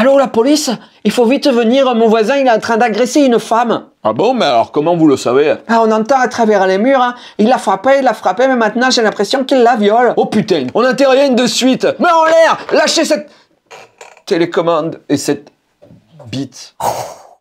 Allô, la police? Il faut vite venir, mon voisin il est en train d'agresser une femme. Ah bon, mais alors comment vous le savez? Ah, on entend à travers les murs, hein. Il l'a frappé, mais maintenant j'ai l'impression qu'il la viole. Oh putain, on intervient de suite. Mais en l'air, lâchez cette télécommande et cette bite.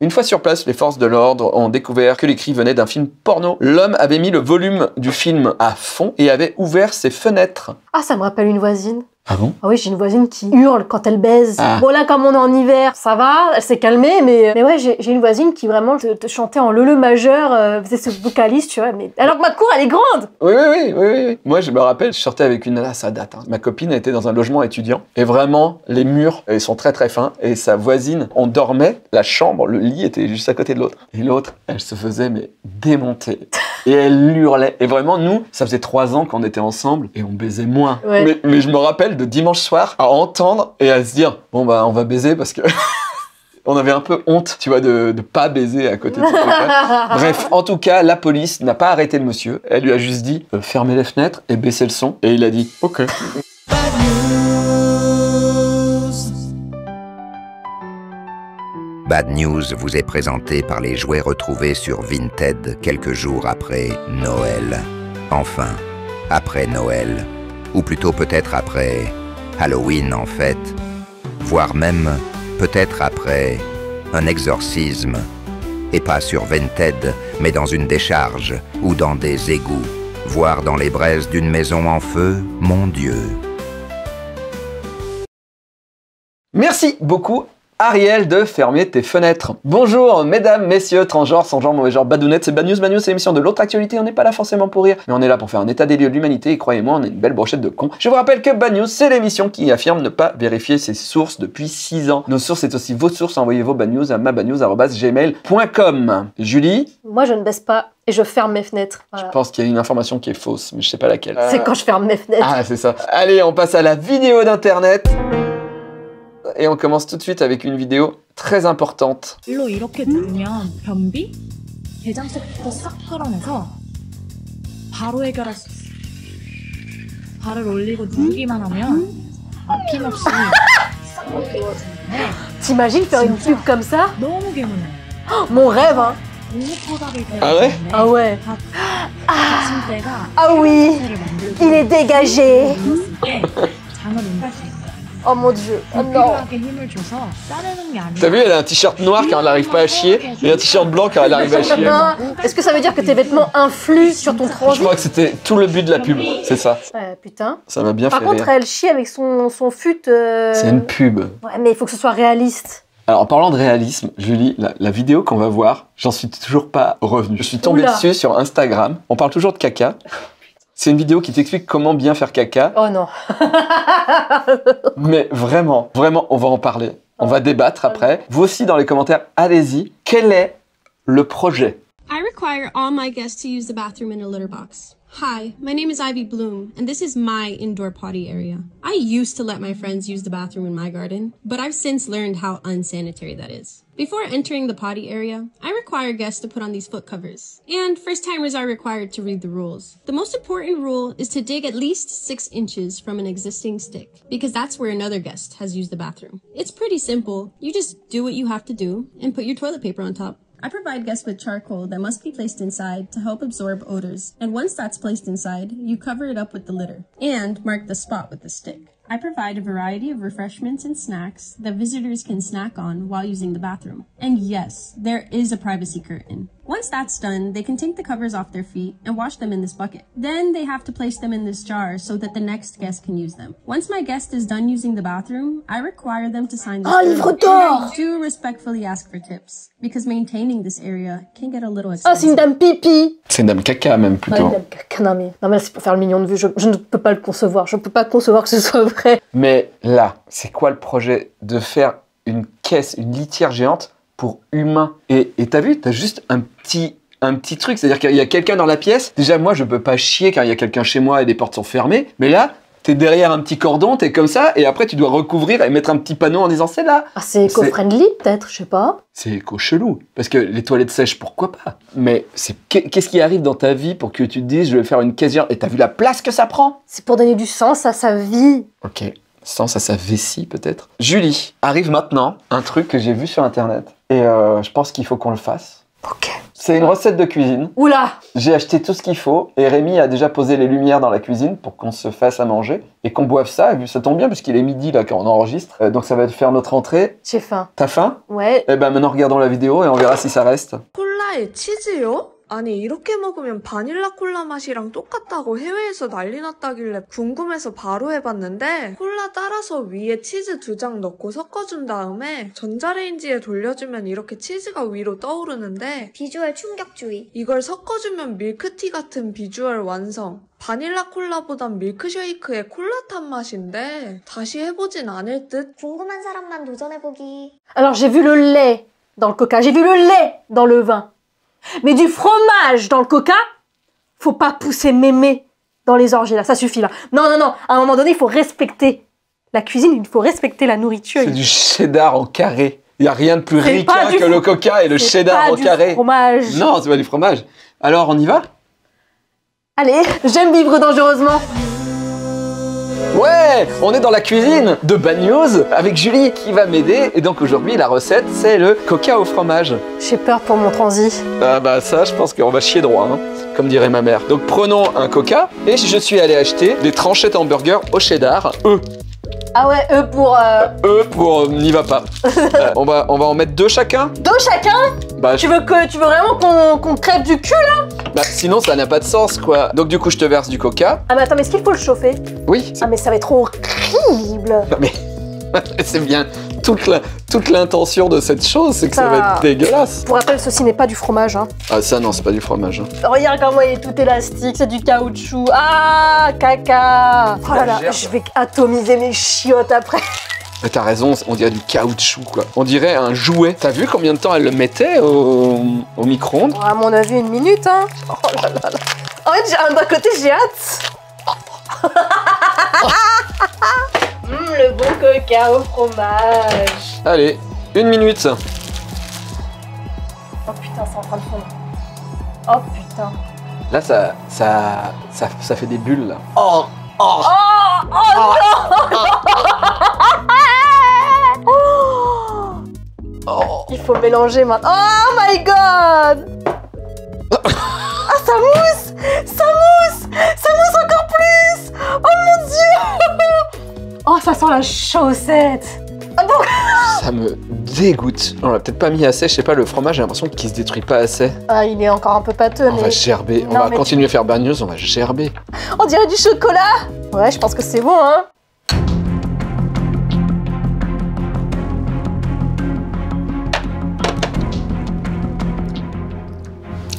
Une fois sur place, les forces de l'ordre ont découvert que les cris venaient d'un film porno. L'homme avait mis le volume du film à fond et avait ouvert ses fenêtres. Ah, ça me rappelle une voisine. Ah bon? Ah oui, j'ai une voisine qui hurle quand elle baise. Ah. Bon là, comme on est en hiver, ça va, elle s'est calmée, mais ouais, j'ai une voisine qui vraiment te chantait en le majeur, faisait ce vocaliste, tu vois. Mais alors que ma cour, elle est grande. Oui. Moi, je me rappelle, je sortais avec une nana, ça date. Hein. Ma copine était dans un logement étudiant et vraiment, les murs, ils sont très très fins et sa voisine, on dormait, la chambre, le lit était juste à côté de l'autre. Et l'autre, elle se faisait mais démonter. Et elle hurlait. Et vraiment, nous, ça faisait 3 ans qu'on était ensemble et on baisait moins. Ouais. Mais je me rappelle de dimanche soir à entendre et à se dire bon bah on va baiser parce que on avait un peu honte, tu vois, de pas baiser à côté de son copain. Bref, en tout cas, la police n'a pas arrêté le monsieur. Elle lui a juste dit fermez les fenêtres et baissez le son. Et il a dit ok. Bad News vous est présenté par les jouets retrouvés sur Vinted quelques jours après Noël. Enfin, après Noël. Ou plutôt peut-être après Halloween en fait. Voire même peut-être après un exorcisme. Et pas sur Vinted, mais dans une décharge ou dans des égouts. Voire dans les braises d'une maison en feu, mon Dieu. Merci beaucoup Ariel de fermer tes fenêtres. Bonjour mesdames, messieurs, transgenres, sans genre, mauvais genre, badounettes, c'est Bad News, c'est l'émission de l'autre actualité, on n'est pas là forcément pour rire, mais on est là pour faire un état des lieux de l'humanité et croyez-moi, on est une belle brochette de cons. Je vous rappelle que Bad News, c'est l'émission qui affirme ne pas vérifier ses sources depuis 6 ans. Nos sources, c'est aussi vos sources, envoyez vos Bad News à mabadnews@gmail.com. Julie? Moi, je ne baisse pas et je ferme mes fenêtres. Voilà. Je pense qu'il y a une information qui est fausse, mais je sais pas laquelle. C'est quand je ferme mes fenêtres. Ah, c'est ça. Allez, on passe à la vidéo d'internet. Et on commence tout de suite avec une vidéo très importante. 일로 이렇게 누르면 변비, 대장색부터 싹 끌어내서 바로 해결할 수 있어. 발을 올리고 누르기만 하면 아낌없이 싹 지워지는데 T'imagines faire une pub comme ça? 너무 개운해. Mon rêve, hein. 고무포답이 Ah ouais? Ah ouais. 받침대가 Ah oui. Il est dégagé. 장을 옮길 수 있어. Oh mon dieu. Oh non. 불필요하게 힘을 줘서 자르는 게 아니라. T'as vu, elle a un t-shirt noir quand elle n'arrive pas à chier et un t-shirt blanc quand elle arrive à chier. Est-ce que ça veut dire que tes vêtements influent sur ton Je transit? crois que c'était tout le but de la pub, c'est ça. Putain. Ça m'a bien Par fait contre, rire. elle chie avec son fut. C'est une pub. Ouais, mais il faut que ce soit réaliste. Alors en parlant de réalisme, Julie, la vidéo qu'on va voir, j'en suis toujours pas revenu. Je suis tombé Oula. dessus sur Instagram. On parle toujours de caca. C'est une vidéo qui t'explique comment bien faire caca. Oh non. Mais vraiment, on va en parler. On va débattre après. Vous aussi, dans les commentaires, allez-y. Quel est le projet? I require all my guests to use the bathroom in a litter box. Hi, my name is Ivy Bloom, and this is my indoor potty area. I used to let my friends use the bathroom in my garden, but I've since learned how unsanitary that is. Before entering the potty area, I require guests to put on these foot covers. And first-timers are required to read the rules. The most important rule is to dig at least 6 inches from an existing stick, because that's where another guest has used the bathroom. It's pretty simple. You just do what you have to do and put your toilet paper on top. I provide guests with charcoal that must be placed inside to help absorb odors, and once that's placed inside, you cover it up with the litter, and mark the spot with the stick. I provide a variety of refreshments and snacks that visitors can snack on while using the bathroom. And yes, there is a privacy curtain. Once that's done, they can take the covers off their feet and wash them in this bucket. Then they have to place them in this jar so that the next guest can use them. Once my guest is done using the bathroom, I require them to sign this Oh, livre d'or! I do respectfully ask for tips, because maintaining this area can get a little Oh, expensive. c'est une dame pipi. C'est une dame caca, même, Ah, plutôt. une dame caca. Non mais là, c'est pour faire le mignon de vue. Je ne peux pas le concevoir. Je ne peux pas concevoir que ce soit vrai. Mais là, c'est quoi le projet de faire une caisse, une litière géante pour humains? Et t'as vu, t'as juste un petit truc, c'est-à-dire qu'il y a quelqu'un dans la pièce. Déjà, moi, je peux pas chier quand il y a quelqu'un chez moi et les portes sont fermées. Mais là, t'es derrière un petit cordon, t'es comme ça, et après, tu dois recouvrir et mettre un petit panneau en disant c'est là. Ah, c'est éco-friendly, peut-être, je sais pas. C'est éco-chelou. Parce que les toilettes sèches, pourquoi pas? Mais qu'est-ce qui arrive dans ta vie pour que tu te dises je vais faire une caisse géante? Et t'as vu la place que ça prend? C'est pour donner du sens à sa vie. Ok. Sens à sa vessie peut-être. Julie, arrive maintenant un truc que j'ai vu sur internet et je pense qu'il faut qu'on le fasse. Ok. C'est une recette de cuisine. Oula! J'ai acheté tout ce qu'il faut et Rémi a déjà posé les lumières dans la cuisine pour qu'on se fasse à manger et qu'on boive ça. Et ça tombe bien puisqu'il est midi là quand on enregistre. Donc ça va faire notre entrée. J'ai faim. T'as faim? Ouais. Eh ben maintenant regardons la vidéo et on verra si ça reste. 콜라에 치즈요? 아니 이렇게 먹으면 바닐라 콜라 맛이랑 똑같다고 해외에서 난리 났다길래 궁금해서 바로 해봤는데 콜라 따라서 위에 치즈 2장 넣고 섞어준 다음에 전자레인지에 돌려주면 이렇게 치즈가 위로 떠오르는데 비주얼 충격주의. 이걸 섞어주면 밀크티 같은 비주얼 완성. 바닐라 콜라보단 밀크쉐이크의 콜라탄 맛인데 다시 해보진 않을 듯. 궁금한 사람만 도전해보기. Alors j'ai vu le lait dans le coca, j'ai vu le lait dans le vin. Mais du fromage dans le coca, faut pas pousser mémé dans les orgies là, ça suffit là. Non, non, non, à un moment donné, il faut respecter la cuisine, il faut respecter la nourriture. C'est du cheddar en carré. Il n'y a rien de plus C'est ricain pas du que le coca et le C'est cheddar pas en du carré. fromage. Non, c'est pas du fromage. Alors, on y va? Allez, j'aime vivre dangereusement. Ouais, on est dans la cuisine de Bad News avec Julie qui va m'aider. Et donc aujourd'hui, la recette, c'est le coca au fromage. J'ai peur pour mon transi. Ah bah ça, je pense qu'on va chier droit, hein, comme dirait ma mère. Donc prenons un coca et je suis allé acheter des tranchettes hamburger au cheddar. Ah ouais, pour... N'y va pas. On va en mettre 2 chacun. 2 chacun? Bah, Tu veux vraiment qu'on crève du cul là? bah sinon ça n'a pas de sens quoi. Donc du coup je te verse du coca. Ah mais attends, mais est-ce qu'il faut le chauffer? Oui. Ah mais ça va être horrible. Non, mais c'est bien. Toute l'intention de cette chose, c'est que ça va être dégueulasse. Pour rappel, ceci n'est pas du fromage. Hein. Ah ça non, c'est pas du fromage. Hein. Regarde comment il est tout élastique, c'est du caoutchouc. Ah, caca. Oh là là, je vais atomiser mes chiottes après. Mais t'as raison, on dirait du caoutchouc quoi. On dirait un jouet. T'as vu combien de temps elle le mettait au micro-ondes? À mon avis, 1 minute. Hein. Oh là là là. En fait, d'un côté, j'ai hâte. Le bon coca au fromage. Allez, 1 minute. Oh putain, c'est en train de fondre. Oh putain. Là, ça fait des bulles là. Oh, Oh, oh. il faut mélanger maintenant. Oh my god. Ah, ça mousse. Ça mousse. Ça mousse encore plus. Oh mon dieu. Oh, ça sent la chaussette. Ah bon. Ça me dégoûte. On l'a peut-être pas mis assez, je sais pas, le fromage, j'ai l'impression qu'il se détruit pas assez. Ah, il est encore un peu pâteux, On mais... va gerber, on Non, va mais continuer à faire Bad News, on va gerber. On dirait du chocolat. Ouais, je pense que c'est bon, hein.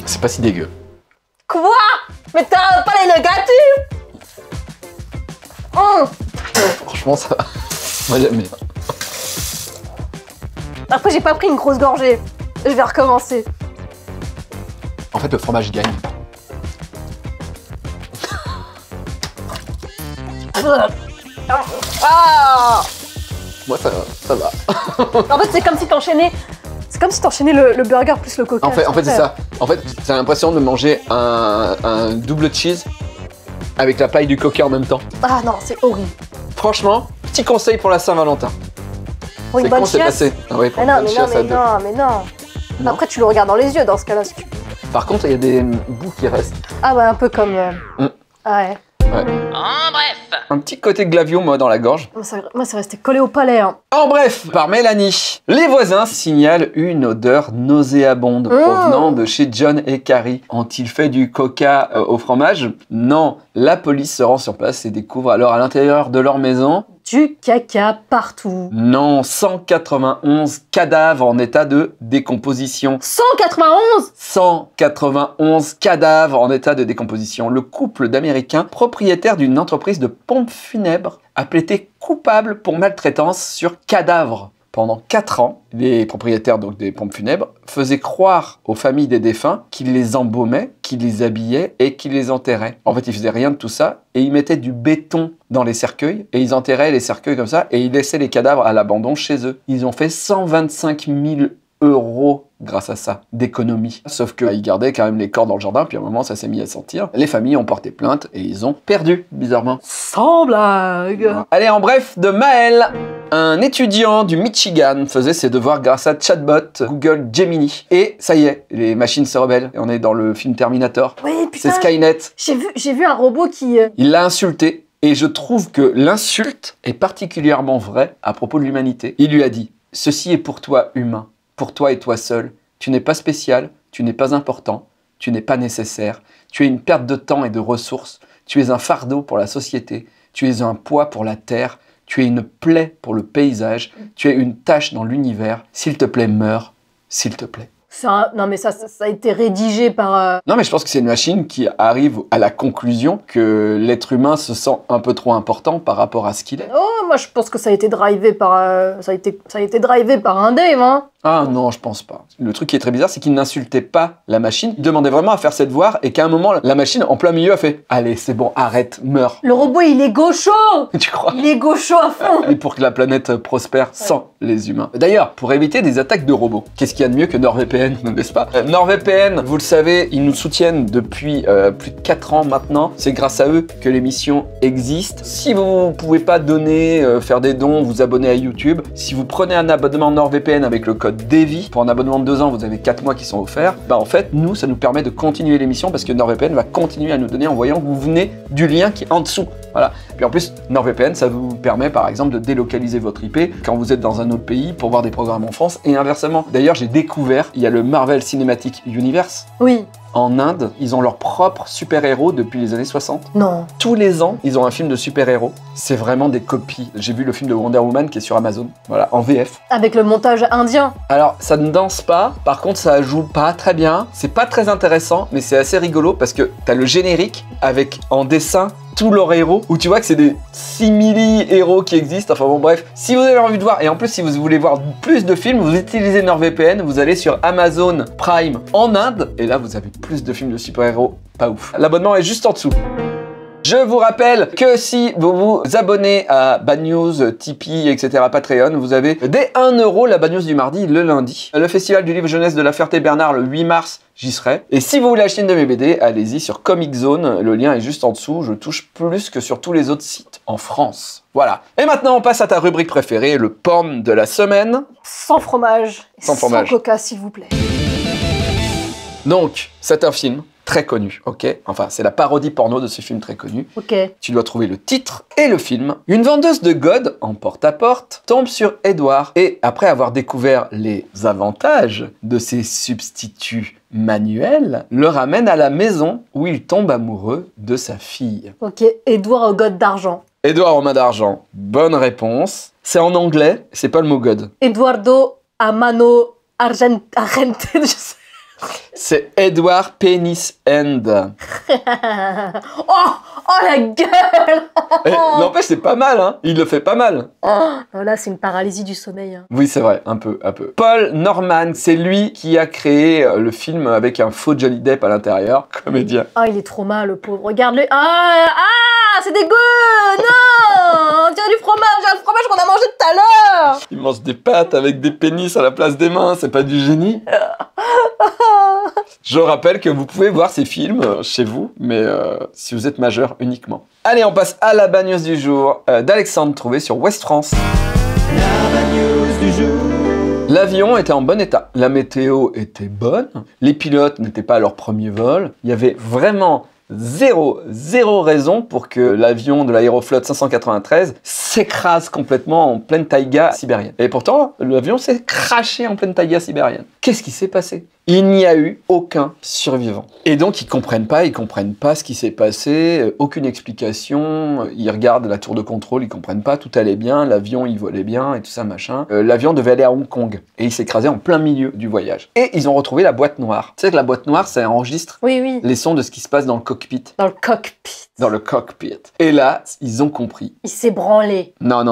C'est pas si dégueu. Quoi? Mais t'as pas les négatifs. Franchement, ça va. Moi, mais... Après, j'ai pas pris une grosse gorgée. Je vais recommencer. En fait, le fromage gagne. Ah. Moi, ça va. En fait, c'est comme si t'enchaînais... C'est comme si t'enchaînais le burger plus le coca. En fait, c'est ça. En fait, t'as l'impression de manger un double cheese avec la paille du coca en même temps. Ah non, c'est horrible. Franchement, petit conseil pour la Saint-Valentin. Pour une C'est bonne con, c'est chiasse. passé. Ah ouais, pour Mais une non, bonne mais non, chiasse à mais deux. non, mais non. Non. Après, tu le regardes dans les yeux dans ce cas-là. Si tu... Par contre, il y a des bouts qui restent. Ah bah, un peu comme... Ah ouais. Ouais. En bref. Un petit côté glavio, moi, dans la gorge. Moi, c'est resté collé au palais. Hein. En bref, par Mélanie, les voisins signalent une odeur nauséabonde provenant de chez John et Carrie. Ont-ils fait du coca au fromage? Non. La police se rend sur place et découvre alors à l'intérieur de leur maison... Du caca partout. Non, 191 cadavres en état de décomposition. 191. 191 cadavres en état de décomposition. Le couple d'Américains, propriétaire d'une entreprise de pompes funèbres, a plaidé coupable pour maltraitance sur cadavres. Pendant 4 ans, les propriétaires donc des pompes funèbres faisaient croire aux familles des défunts qu'ils les embaumaient, qu'ils les habillaient et qu'ils les enterraient. En fait, ils faisaient rien de tout ça et ils mettaient du béton dans les cercueils et ils enterraient les cercueils comme ça et ils laissaient les cadavres à l'abandon chez eux. Ils ont fait 125 000 € grâce à ça, d'économie. Sauf qu'ils gardaient quand même les corps dans le jardin, puis à un moment, ça s'est mis à sentir. Les familles ont porté plainte et ils ont perdu, bizarrement. Sans blague. Allez, en bref, de Maël. Un étudiant du Michigan faisait ses devoirs grâce à chatbot Google Gemini. Et ça y est, les machines se rebellent. Et on est dans le film Terminator. Oui, putain. C'est Skynet. J'ai vu un robot qui... Il l'a insulté. Et je trouve que l'insulte est particulièrement vraie à propos de l'humanité. Il lui a dit « Ceci est pour toi, humain. Pour toi et toi seul. Tu n'es pas spécial. Tu n'es pas important. Tu n'es pas nécessaire. Tu es une perte de temps et de ressources. Tu es un fardeau pour la société. Tu es un poids pour la terre. Tu es une plaie pour le paysage. Tu es une tache dans l'univers. S'il te plaît, meurs. S'il te plaît. » Non mais ça a été rédigé par... Non mais je pense que c'est une machine qui arrive à la conclusion que l'être humain se sent un peu trop important par rapport à ce qu'il est. Oh, moi je pense que ça a été drivé par... ça a été drivé par un Dave, hein. Ah non, je pense pas. Le truc qui est très bizarre, c'est qu'il n'insultait pas la machine. Il demandait vraiment à faire ses devoirs et qu'à un moment, la machine, en plein milieu, a fait « Allez, c'est bon, arrête, meurs. » Le robot, il est gaucho. Tu crois? Il est gaucho à fond. Et pour que la planète prospère sans les humains. D'ailleurs, pour éviter des attaques de robots, qu'est-ce qu'il y a de mieux que NordVPN, n'est-ce pas? NordVPN, vous le savez, ils nous soutiennent depuis plus de 4 ans maintenant. C'est grâce à eux que l'émission existe. Si vous ne pouvez pas donner, faire des dons, vous abonner à YouTube, si vous prenez un abonnement NordVPN avec le code DEVI, pour un abonnement de 2 ans, vous avez 4 mois qui sont offerts. Bah en fait, nous, ça nous permet de continuer l'émission parce que NordVPN va continuer à nous donner en voyant que vous venez du lien qui est en dessous. Voilà. Puis en plus, NordVPN, ça vous permet par exemple de délocaliser votre IP quand vous êtes dans un autre pays pour voir des programmes en France et inversement. D'ailleurs, j'ai découvert, il y a le Marvel Cinematic Universe. Oui. En Inde, ils ont leur propre super-héros depuis les années 60. Non. Tous les ans, ils ont un film de super-héros. C'est vraiment des copies. J'ai vu le film de Wonder Woman qui est sur Amazon, voilà, en VF. Avec le montage indien. Alors, ça ne danse pas, par contre, ça joue pas très bien. C'est pas très intéressant, mais c'est assez rigolo parce que t'as le générique avec, en dessin, tous leurs héros, où tu vois que c'est des simili-héros qui existent, enfin bon bref. Si vous avez envie de voir, et en plus si vous voulez voir plus de films, vous utilisez NordVPN, vous allez sur Amazon Prime en Inde, et là vous avez plus de films de super-héros, pas ouf. L'abonnement est juste en dessous. Je vous rappelle que si vous vous abonnez à Bad News, Tipeee, etc., Patreon, vous avez dès 1 € la Bad News du mardi, le lundi. Le festival du livre jeunesse de la Ferté-Bernard le 8 mars, j'y serai. Et si vous voulez acheter une de mes BD, allez-y sur Comic Zone, le lien est juste en dessous. Je touche plus que sur tous les autres sites en France. Voilà. Et maintenant, on passe à ta rubrique préférée, le porn de la semaine. Sans fromage. Sans fromage. Sans coca, s'il vous plaît. Donc, c'est un film très connu, ok? Enfin, c'est la parodie porno de ce film très connu. Ok. Tu dois trouver le titre et le film. Une vendeuse de God en porte-à-porte tombe sur Edward et après avoir découvert les avantages de ses substituts manuels, le ramène à la maison où il tombe amoureux de sa fille. Ok, Edouard au god d'argent. Edward aux mains d'argent, bonne réponse. C'est en anglais, c'est pas le mot God. Eduardo a mano argente, je sais. C'est Edward Penis End. Oh la gueule. N'empêche, c'est pas mal, hein. Il le fait pas mal. Non, là, c'est une paralysie du sommeil. Hein. Oui, c'est vrai, un peu. Paul Norman, c'est lui qui a créé le film avec un faux Johnny Depp à l'intérieur, comédien. Ah, il est trop mal, le pauvre. Regarde-le. C'est dégueu. Non, on dirait du fromage. Le fromage qu'on a mangé tout à l'heure. Il mange des pâtes avec des pénis à la place des mains, c'est pas du génie. Je rappelle que vous pouvez voir ces films chez vous, mais si vous êtes majeur uniquement. Allez, on passe à la Bad News du jour d'Alexandre, trouvé sur Ouest France. La Bad News du jour. L'avion était en bon état, la météo était bonne, les pilotes n'étaient pas à leur premier vol, il y avait vraiment zéro raison pour que l'avion de l'Aéroflotte 593 s'écrase complètement en pleine taïga sibérienne. Et pourtant, l'avion s'est craché en pleine taïga sibérienne. Qu'est-ce qui s'est passé? Il n'y a eu aucun survivant. Et donc, ils comprennent pas ce qui s'est passé, aucune explication. Ils regardent la tour de contrôle, ils comprennent pas, tout allait bien, l'avion, il volait bien et tout ça, machin. L'avion devait aller à Hong Kong. Et il s'est écrasé en plein milieu du voyage. Et ils ont retrouvé la boîte noire. Tu sais que la boîte noire, ça enregistre les sons de ce qui se passe dans le cockpit. Dans le cockpit. Dans le cockpit. Et là, ils ont compris. Il s'est branlé. Non,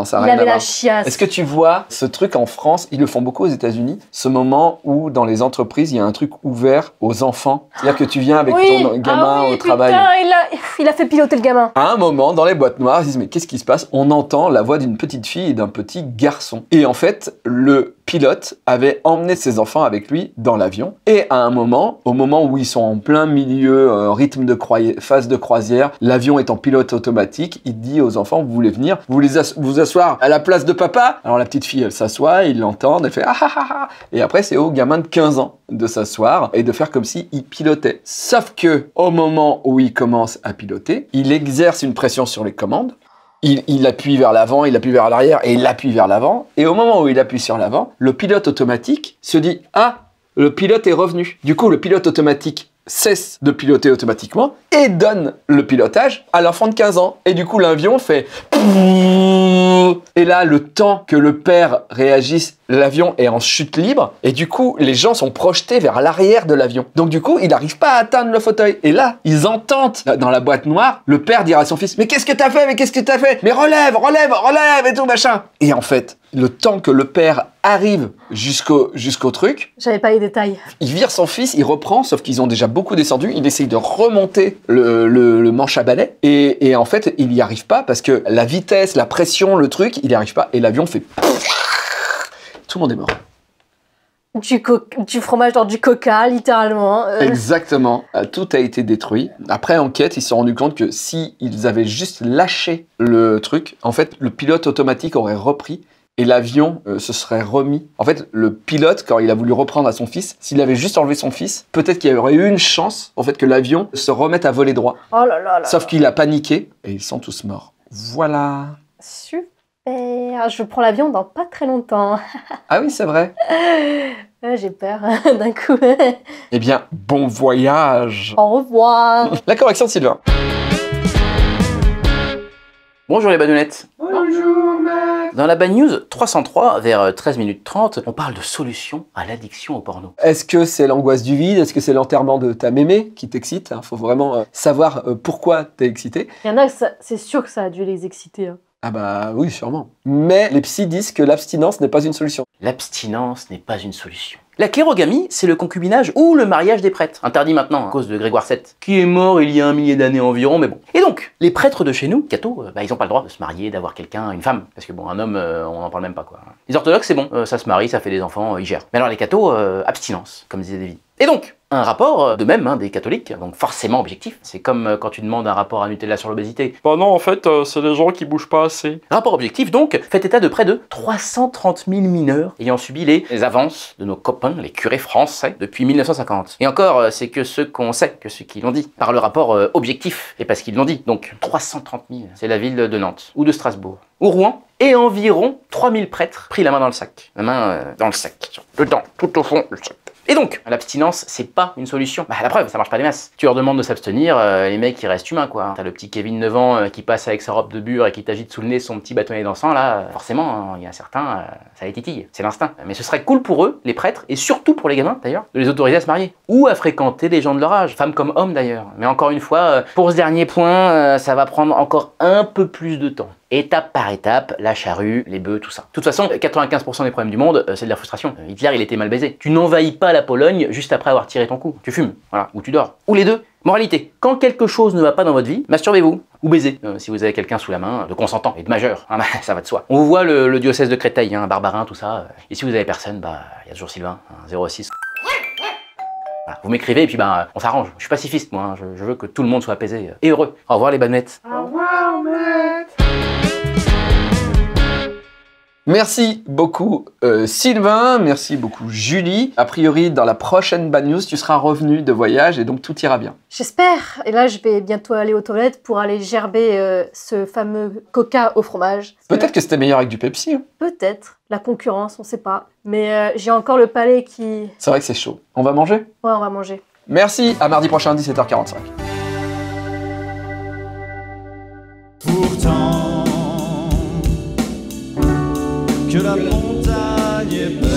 ça a rien à voir. Il avait la chiasse. Est-ce que tu vois ce truc en France, ils le font beaucoup aux États-Unis, ce moment où dans les entreprises entreprise, il y a un truc ouvert aux enfants. C'est-à-dire que tu viens avec Oui. ton gamin oui, au travail. Putain, il a fait piloter le gamin. À un moment, dans les boîtes noires, ils disent mais qu'est-ce qui se passe? On entend la voix d'une petite fille et d'un petit garçon. Et en fait, le pilote avait emmené ses enfants avec lui dans l'avion. Et à un moment, au moment où ils sont en plein milieu, rythme de phase de croisière, l'avion est en pilote automatique, il dit aux enfants, vous voulez venir, vous voulez vous asseoir à la place de papa? Alors la petite fille, elle s'assoit, ils l'entendent, elle fait ah ah ah ah. Et après, c'est au gamin de 15 ans de s'asseoir et de faire comme s'il pilotait. Sauf que, au moment où il commence à piloter, il exerce une pression sur les commandes. Il appuie vers l'avant, il appuie vers l'arrière et il appuie vers l'avant. Et au moment où il appuie sur l'avant, le pilote automatique se dit « Ah, le pilote est revenu ». Du coup, le pilote automatique cesse de piloter automatiquement et donne le pilotage à l'enfant de 15 ans. Et du coup, l'avion fait... Et là, le temps que le père réagisse, l'avion est en chute libre. Et du coup, les gens sont projetés vers l'arrière de l'avion. Donc du coup, il n'arrive pas à atteindre le fauteuil. Et là, ils entendent dans la boîte noire, le père dire à son fils « Mais qu'est-ce que t'as fait? Mais qu'est-ce que t'as fait? Mais relève, relève, relève et tout machin !» Et en fait, le temps que le père arrive jusqu'au truc, J'avais pas les détails. il vire son fils, il reprend, sauf qu'ils ont déjà beaucoup descendu. Il essaye de remonter le manche à balai. Et en fait, il n'y arrive pas parce que la vitesse, la pression, le truc, il n'y arrive pas. Et l'avion fait... Tout le monde est mort. Du fromage dans du coca, littéralement. Exactement. Tout a été détruit. Après enquête, ils se sont rendus compte que si ils avaient juste lâché le truc, en fait, le pilote automatique aurait repris et l'avion se serait remis. En fait, le pilote, quand il a voulu reprendre à son fils, s'il avait juste enlevé son fils, peut-être qu'il y aurait eu une chance, en fait, que l'avion se remette à voler droit. Oh là là là. Sauf qu'il a paniqué et ils sont tous morts. Voilà. Super. Je prends l'avion dans pas très longtemps. Ah oui, c'est vrai. J'ai peur d'un coup. Eh bien, bon voyage. Au revoir. La correction de Sylvain. Bonjour les badounettes. Bonjour, mec. Dans la Bad News 303, vers 13 minutes 30, on parle de solutions à l'addiction au porno. Est-ce que c'est l'angoisse du vide? Est-ce que c'est l'enterrement de ta mémé qui t'excite? Faut vraiment savoir pourquoi t'es excité. Il y en a, c'est sûr que ça a dû les exciter. Hein. Ah bah oui, sûrement. Mais les psys disent que l'abstinence n'est pas une solution. L'abstinence n'est pas une solution. La clérogamie, c'est le concubinage ou le mariage des prêtres, interdit maintenant à cause de Grégoire VII, qui est mort il y a 1 millier d'années environ, mais bon. Et donc, les prêtres de chez nous, cathos, ils n'ont pas le droit de se marier, d'avoir quelqu'un, une femme, parce que bon, un homme, on n'en parle même pas quoi. Les orthodoxes, c'est bon, ça se marie, ça fait des enfants, ils gèrent. Mais alors les cathos, abstinence, comme disait David. Et donc, un rapport, de même, des catholiques, donc forcément objectif. C'est comme quand tu demandes un rapport à Nutella sur l'obésité. Bah non, en fait, c'est les gens qui bougent pas assez. Rapport objectif, donc, fait état de près de 330 000 mineurs ayant subi les avances de nos copains, les curés français, depuis 1950. Et encore, c'est que ceux qu'on sait, que ceux qui l'ont dit, par le rapport objectif, et parce qu'ils l'ont dit. Donc, 330 000, c'est la ville de Nantes, ou de Strasbourg, ou Rouen, et environ 3000 prêtres pris la main dans le sac. La main dans le sac, dedans, tout au fond, le sac. Et donc, l'abstinence, c'est pas une solution. Bah, la preuve, ça marche pas des masses. Tu leur demandes de s'abstenir, les mecs, ils restent humains, quoi. T'as le petit Kevin 9 ans qui passe avec sa robe de bure et qui t'agite sous le nez son petit bâtonnet dansant, là, forcément, il y a certains, ça les titille. C'est l'instinct. Mais ce serait cool pour eux, les prêtres, et surtout pour les gamins, d'ailleurs, de les autoriser à se marier. Ou à fréquenter des gens de leur âge, femmes comme hommes, d'ailleurs. Mais encore une fois, pour ce dernier point, ça va prendre encore un peu plus de temps. Étape par étape, la charrue, les bœufs, tout ça. De toute façon, 95% des problèmes du monde, c'est de la frustration. Hitler, il était mal baisé. Tu n'envahis pas la Pologne juste après avoir tiré ton coup. Tu fumes, voilà, ou tu dors. Ou les deux. Moralité, quand quelque chose ne va pas dans votre vie, masturbez-vous. Ou baisez, si vous avez quelqu'un sous la main, de consentant et de majeur. Ah bah, ça va de soi. On vous voit le diocèse de Créteil, hein, Barbarin, tout ça. Et si vous avez personne, bah, il y a toujours Sylvain, 06. Voilà, vous m'écrivez et puis bah, on s'arrange. Je suis pacifiste, moi, hein. Je veux que tout le monde soit apaisé et heureux. Au revoir les badounettes. Au revoir, mec. Merci beaucoup Sylvain, merci beaucoup Julie. A priori, dans la prochaine Bad News, tu seras revenu de voyage et donc tout ira bien. J'espère. Et là, je vais bientôt aller aux toilettes pour aller gerber ce fameux coca au fromage. Peut-être que c'était meilleur avec du Pepsi. Hein. Peut-être. La concurrence, on sait pas. Mais j'ai encore le palais qui... C'est vrai que c'est chaud. On va manger? Ouais, on va manger. Merci, à mardi prochain, 17h45. Pourtant que la montagne est